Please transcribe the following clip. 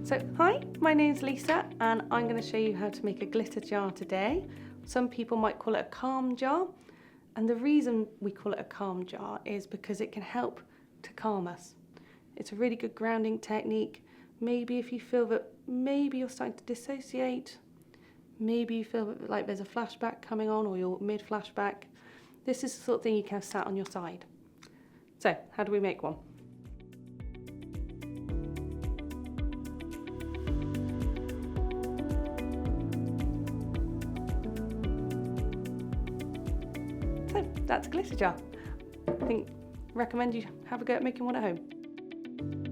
So hi, my name's Lisa and I'm going to show you how to make a glitter jar today. Some people might call it a calm jar, and the reason we call it a calm jar is because it can help to calm us. It's a really good grounding technique. Maybe if you feel that maybe you're starting to dissociate, maybe you feel like there's a flashback coming on or you're mid-flashback, this is the sort of thing you can have sat on your side. So how do we make one? So that's a glitter jar. Recommend you have a go at making one at home.